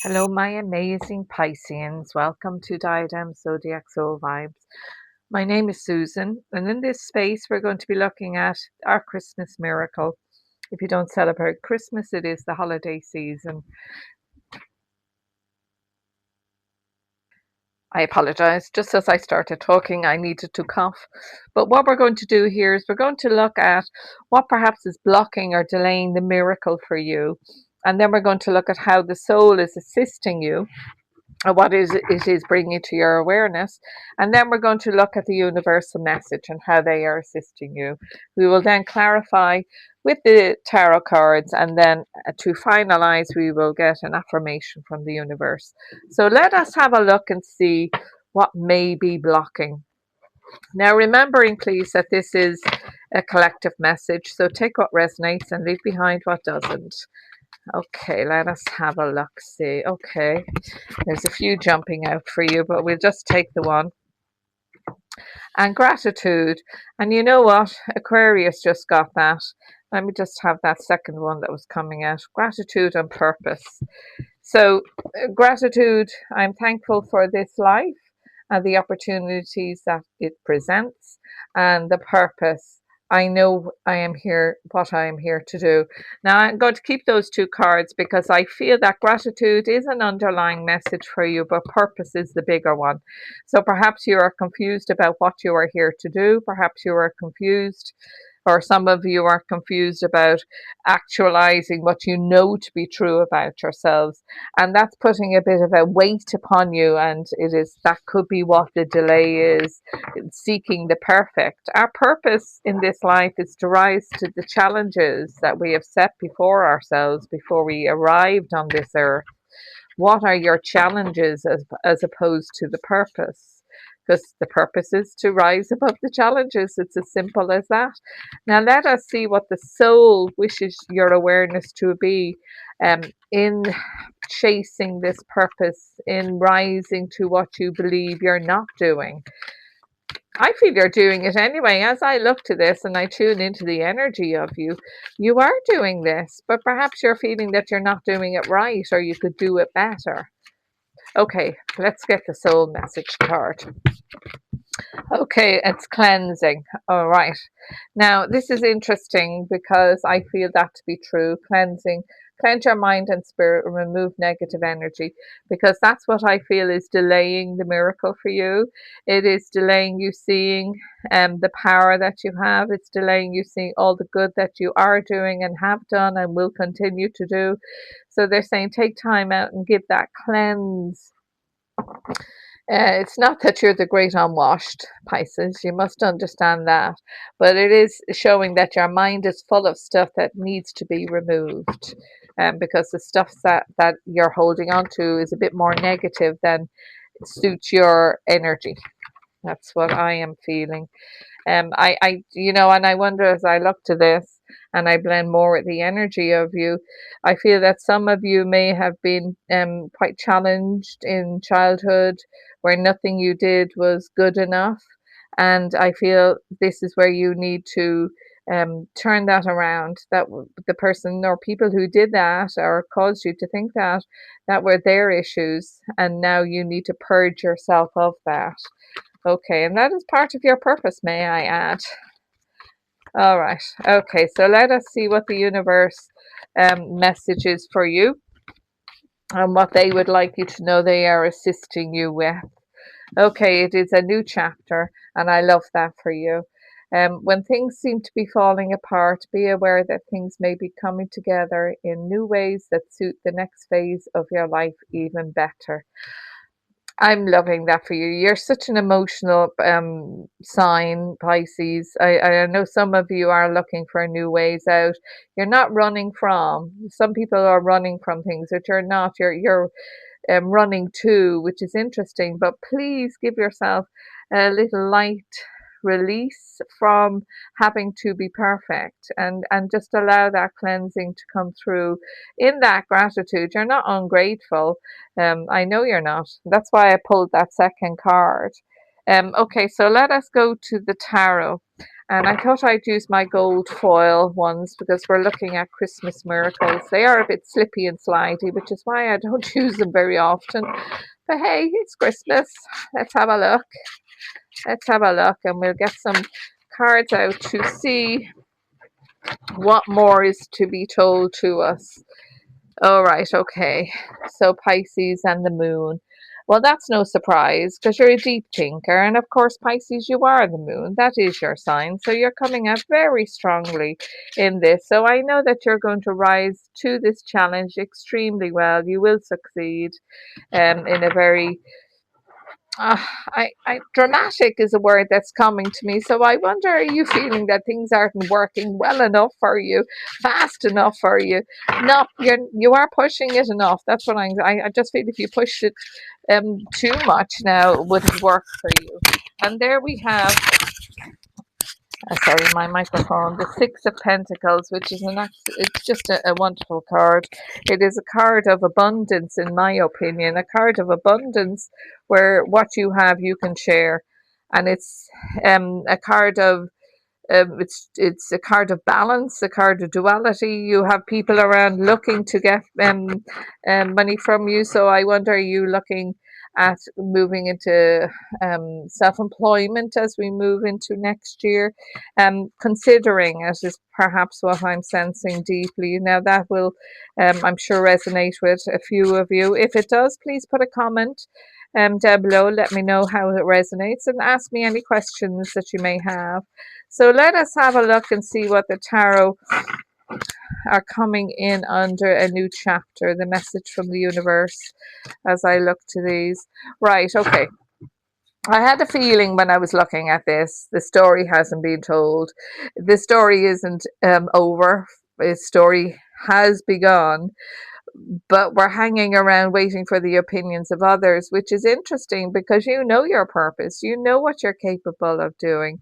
Hello, my amazing Pisceans. Welcome to Diadem Zodiac Soul Vibes. My name is Susan, and in this space, we're going to be looking at our Christmas miracle. If you don't celebrate Christmas, it is the holiday season. I apologize. Just as I started talking, I needed to cough. But what we're going to do here is we're going to look at what perhaps is blocking or delaying the miracle for you. And then we're going to look at how the soul is assisting you, what is it is bringing to your awareness, and then we're going to look at the universal message and how they are assisting you. We will then clarify with the tarot cards, and then to finalize we will get an affirmation from the universe. So let us have a look and see what may be blocking. Now, remembering please that this is a collective message, so take what resonates and leave behind what doesn't. Okay, let us have a look. See, okay, there's a few jumping out for you, but we'll just take the one. And gratitude. And you know what? Aquarius just got that. Let me just have that second one that was coming out. Gratitude and purpose. So, gratitude, I'm thankful for this life and the opportunities that it presents, and the purpose. I know I am here, what I am here to do. Now, I'm going to keep those two cards because I feel that gratitude is an underlying message for you, but purpose is the bigger one. So perhaps you are confused about what you are here to do. Perhaps you are confused, or some of you are confused about actualizing what you know to be true about yourselves, and that's putting a bit of a weight upon you, and it is that could be what the delay is, seeking the perfect. Our purpose in this life is to rise to the challenges that we have set before ourselves before we arrived on this earth. What are your challenges as opposed to the purpose? Because the purpose is to rise above the challenges. It's as simple as that. Now, let us see what the soul wishes your awareness to be, in chasing this purpose, in rising to what you believe you're not doing. I feel you're doing it anyway. As I look to this and I tune into the energy of you, you are doing this, but perhaps you're feeling that you're not doing it right, or you could do it better. Okay, let's get the soul message card. Okay, it's cleansing. All right. Now, this is interesting because I feel that to be true. Cleansing. Cleanse your mind and spirit and remove negative energy, because that's what I feel is delaying the miracle for you. It is delaying you seeing the power that you have. It's delaying you seeing all the good that you are doing and have done and will continue to do. So they're saying take time out and give that cleanse. It's not that you're the great unwashed, Pisces. You must understand that. But it is showing that your mind is full of stuff that needs to be removed. Because the stuff that you're holding on to is a bit more negative than suits your energy. That's what I am feeling. And I wonder as I look to this and I blend more with the energy of you, I feel that some of you may have been quite challenged in childhood where nothing you did was good enough. And I feel this is where you need to turn that around, that the person or people who did that or caused you to think that were their issues. And now you need to purge yourself of that. Okay, and that is part of your purpose, may I add. All right. Okay, so let us see what the universe message is for you and what they would like you to know they are assisting you with. Okay, it is a new chapter, and I love that for you. When things seem to be falling apart, be aware that things may be coming together in new ways that suit the next phase of your life even better. I'm loving that for you. You're such an emotional sign, Pisces. I know some of you are looking for new ways out. You're not running from. Some people are running from things that you're not. You're running to, which is interesting. But please give yourself a little light release from having to be perfect, and just allow that cleansing to come through in that gratitude. You're not ungrateful. I know you're not. That's why I pulled that second card. Okay, so let us go to the tarot. And I thought I'd use my gold foil ones because we're looking at Christmas miracles. They are a bit slippy and slidey, which is why I don't use them very often. But hey, it's Christmas. Let's have a look. Let's have a look, and we'll get some cards out to see what more is to be told to us. All right, okay. So Pisces and the moon. Well, that's no surprise because you're a deep thinker. And of course, Pisces, you are the moon. That is your sign. So you're coming out very strongly in this. So I know that you're going to rise to this challenge extremely well. You will succeed in a very dramatic is a word that's coming to me. So I wonder, are you feeling that things aren't working well enough for you, fast enough for you? Not you are pushing it enough. That's what I just feel if you pushed it too much now, it wouldn't work for you. And there we have. Sorry, my microphone. The Six of Pentacles, which is it's just a wonderful card. It is a card of abundance, in my opinion, a card of abundance where what you have you can share, and it's a card of it's a card of balance, a card of duality. You have people around looking to get money from you. So I wonder, are you looking at moving into self-employment as we move into next year? Considering it is perhaps what I'm sensing deeply. Now that will, I'm sure, resonate with a few of you. If it does, please put a comment down below. Let me know how it resonates and ask me any questions that you may have. So let us have a look and see what the tarot are coming in under a new chapter, the message from the universe as I look to these. Right, okay. I had a feeling when I was looking at this, the story hasn't been told. The story isn't over. The story has begun, but we're hanging around waiting for the opinions of others, which is interesting because you know your purpose. You know what you're capable of doing.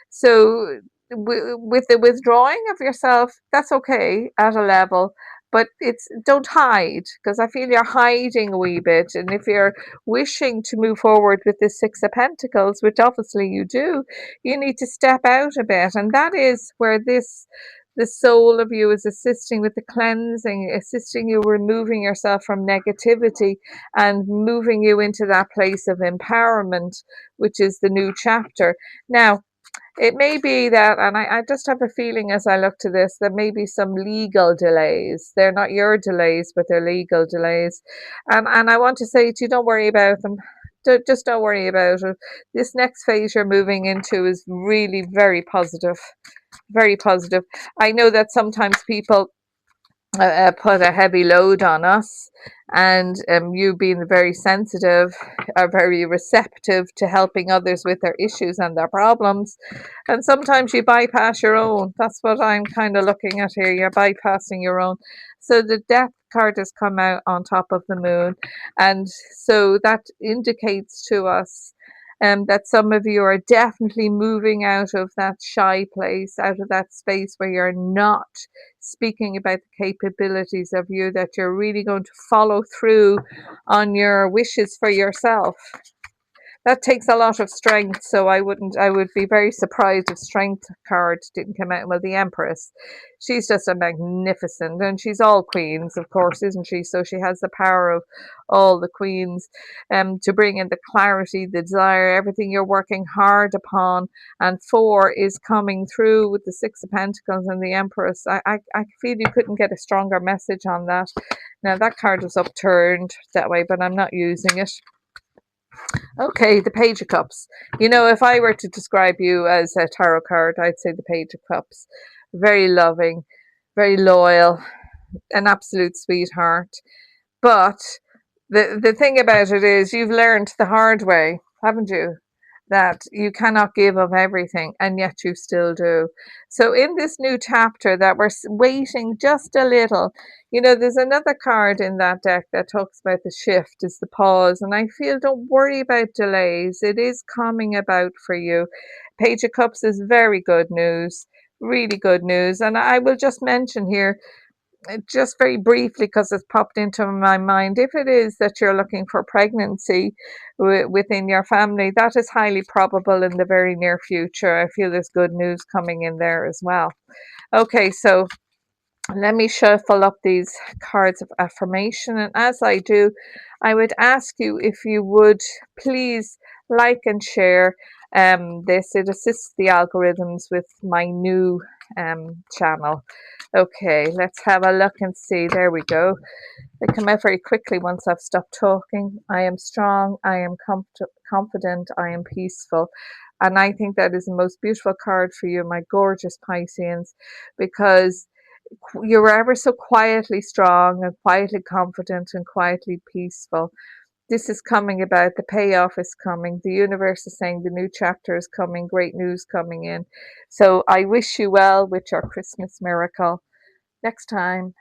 So with the withdrawing of yourself, that's okay at a level, but it's don't hide, because I feel you're hiding a wee bit. And if you're wishing to move forward with the Six of Pentacles, which obviously you do, you need to step out a bit, and that is where the soul of you is assisting with the cleansing, assisting you removing yourself from negativity and moving you into that place of empowerment, which is the new chapter. Now, it may be that, and I just have a feeling as I look to this, there may be some legal delays. They're not your delays, but they're legal delays. And I want to say to you, don't worry about them. Just don't worry about it. This next phase you're moving into is really very positive. Very positive. I know that sometimes people put a heavy load on us, and you being very sensitive are very receptive to helping others with their issues and their problems, and sometimes you bypass your own. That's what I'm kind of looking at here. You're bypassing your own. So the Death card has come out on top of the moon, and so that indicates to us that some of you are definitely moving out of that shy place, out of that space where you're not speaking about the capabilities of you, that you're really going to follow through on your wishes for yourself. That takes a lot of strength, so I would be very surprised if Strength card didn't come out. Well, the Empress, she's just a magnificent, and she's all queens, of course, isn't she? So she has the power of all the queens to bring in the clarity, the desire, everything you're working hard upon. And 4 is coming through with the Six of Pentacles and the Empress. I feel you couldn't get a stronger message on that. Now, that card was upturned that way, but I'm not using it. Okay, the Page of Cups. You know, if I were to describe you as a tarot card, I'd say the Page of Cups. Very loving, very loyal, an absolute sweetheart. But the thing about it is you've learned the hard way, haven't you? That you cannot give of everything, and yet you still do. So in this new chapter that we're waiting just a little, you know, there's another card in that deck that talks about the shift, is the pause. And I feel, don't worry about delays. It is coming about for you. Page of Cups is very good news, really good news. And I will just mention here, just very briefly, because it's popped into my mind, if it is that you're looking for pregnancy within your family, that is highly probable in the very near future. I feel there's good news coming in there as well. Okay, so let me shuffle up these cards of affirmation, and as I do, I would ask you if you would please like and share this. It assists the algorithms with my new channel. Okay, let's have a look and see. There we go. They come out very quickly once I've stopped talking. I am strong, I am confident, I am peaceful. And I think that is the most beautiful card for you, my gorgeous Pisceans, because you're ever so quietly strong and quietly confident and quietly peaceful. This is coming about, the payoff is coming. The universe is saying the new chapter is coming, great news coming in. So I wish you well with your Christmas miracle. Next time.